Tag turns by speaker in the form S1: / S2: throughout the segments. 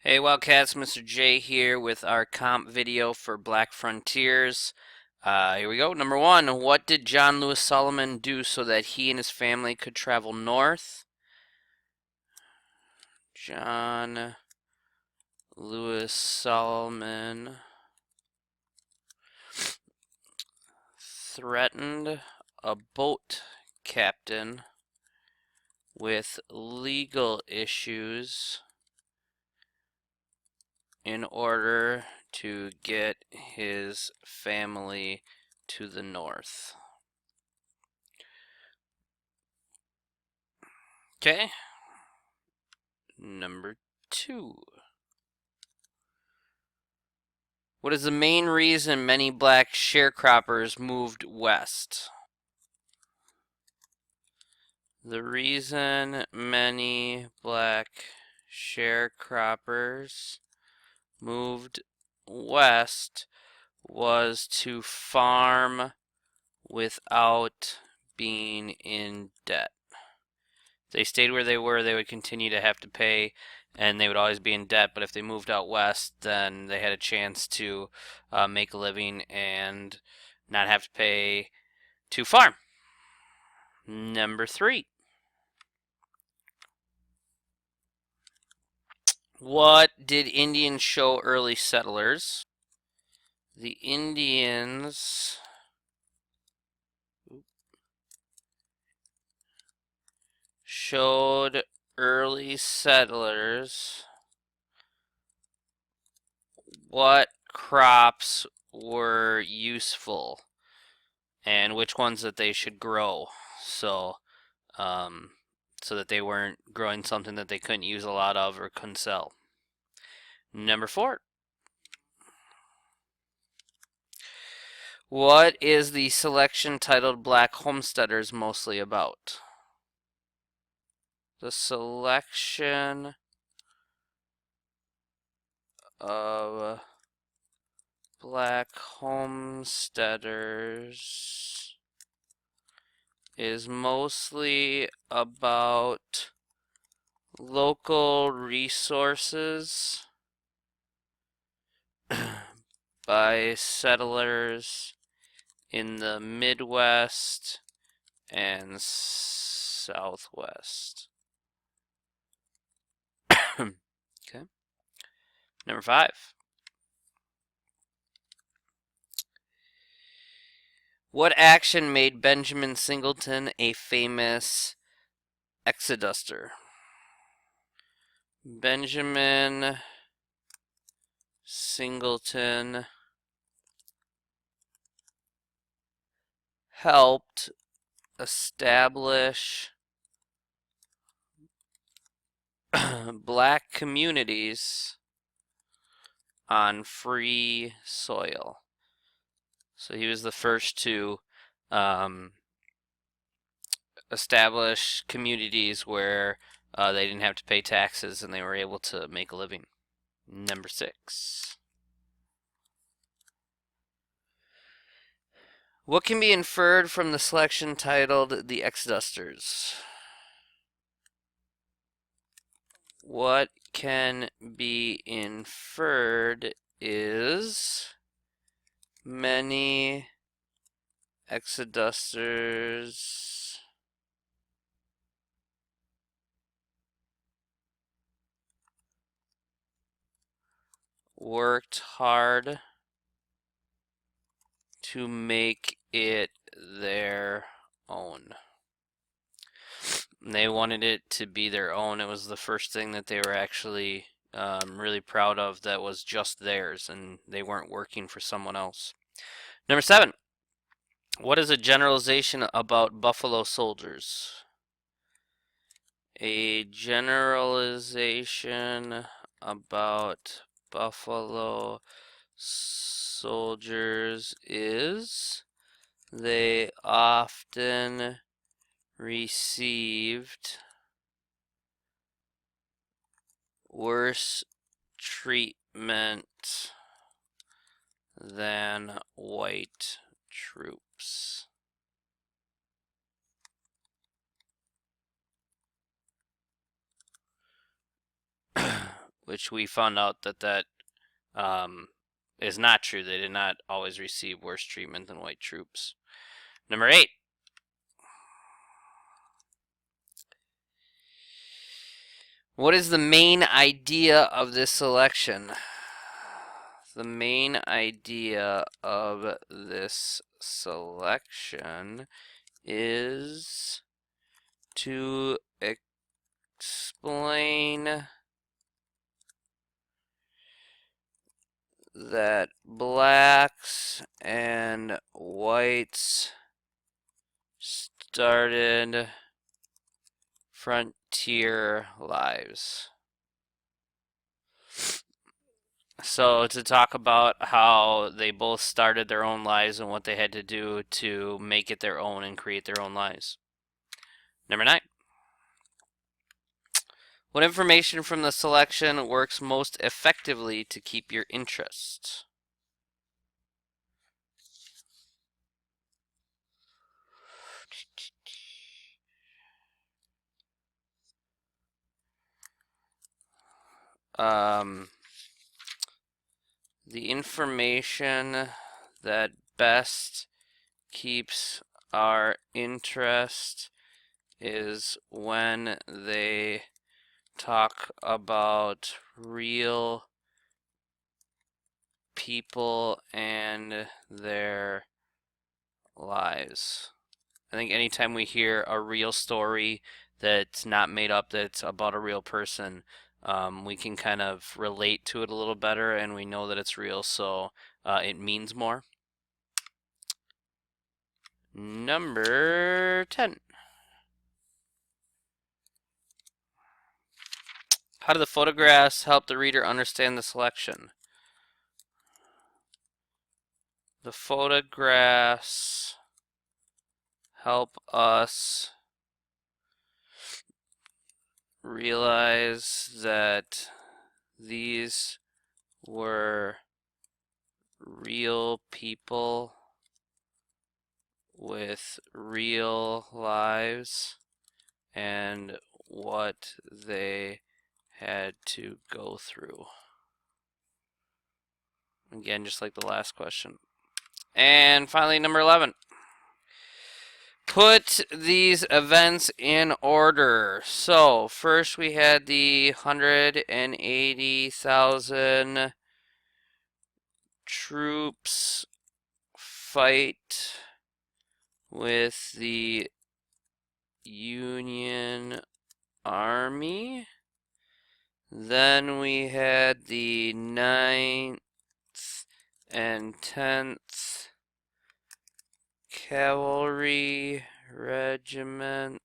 S1: Hey Wildcats, Mr. J here with our comp video for Black Frontiers. Here we go. Number one, what did John Lewis Solomon do so that he and his family could travel north? John Lewis Solomon threatened a boat captain with legal issues in order to get his family to the north. Okay. Number two. What is the main reason many black sharecroppers moved west? The reason many black sharecroppers moved west was to farm without being in debt. If they stayed where they were, they would continue to have to pay and they would always be in debt. But if they moved out west, then they had a chance to make a living and not have to pay to farm. Number three. What did Indians show early settlers? The Indians showed early settlers what crops were useful and which ones that they should grow. So that they weren't growing something that they couldn't use a lot of or couldn't sell. Number four. What is the selection titled Black Homesteaders mostly about? The selection of Black Homesteaders is mostly about local resources by settlers in the Midwest and Southwest. Okay. Number five. What action made Benjamin Singleton a famous exoduster? Benjamin Singleton helped establish black communities on free soil. So he was the first to establish communities where they didn't have to pay taxes and they were able to make a living. Number six. What can be inferred from the selection titled The Exodusters? What can be inferred is many exodusters worked hard to make it their own. They wanted it to be their own. It was the first thing that they were actually really proud of that was just theirs, and they weren't working for someone else. Number seven. What is a generalization about buffalo soldiers? A generalization about buffalo soldiers is they often received worse treatment than white troops. which we found out that is not true. They did not always receive worse treatment than white troops. Number 8. What is the main idea of this election? The main idea of this selection is to explain that blacks and whites started frontier lives. So to talk about how they both started their own lives and what they had to do to make it their own and create their own lives. Number 9. What information from the selection works most effectively to keep your interest? The information that best keeps our interest is when they talk about real people and their lives. I think anytime we hear a real story that's not made up, that's about a real person, we can kind of relate to it a little better, and we know that it's real, so it means more. Number 10. How do the photographs help the reader understand the selection? The photographs help us realize that these were real people with real lives and what they had to go through. Again, just like the last question. And finally, number 11. Put these events in order. So, first we had the 180,000 troops fight with the Union Army. Then we had the 9th and 10th Cavalry regiments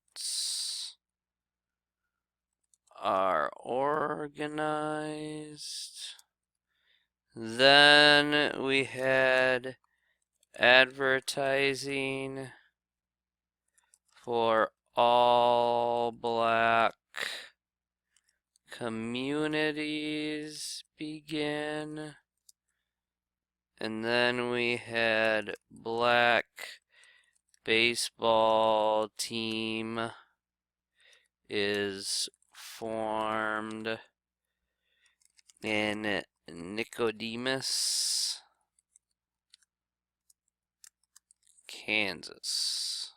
S1: are organized. Then we had advertising for all black communities begin. And then we had black baseball team is formed in Nicodemus, Kansas.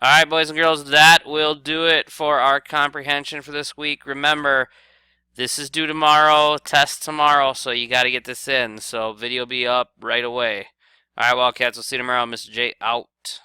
S1: Alright, boys and girls, that will do it for our comprehension for this week. Remember, this is due tomorrow, test tomorrow, so you got to get this in. So video will be up right away. Alright, Wildcats, we'll see you tomorrow. Mr. J out.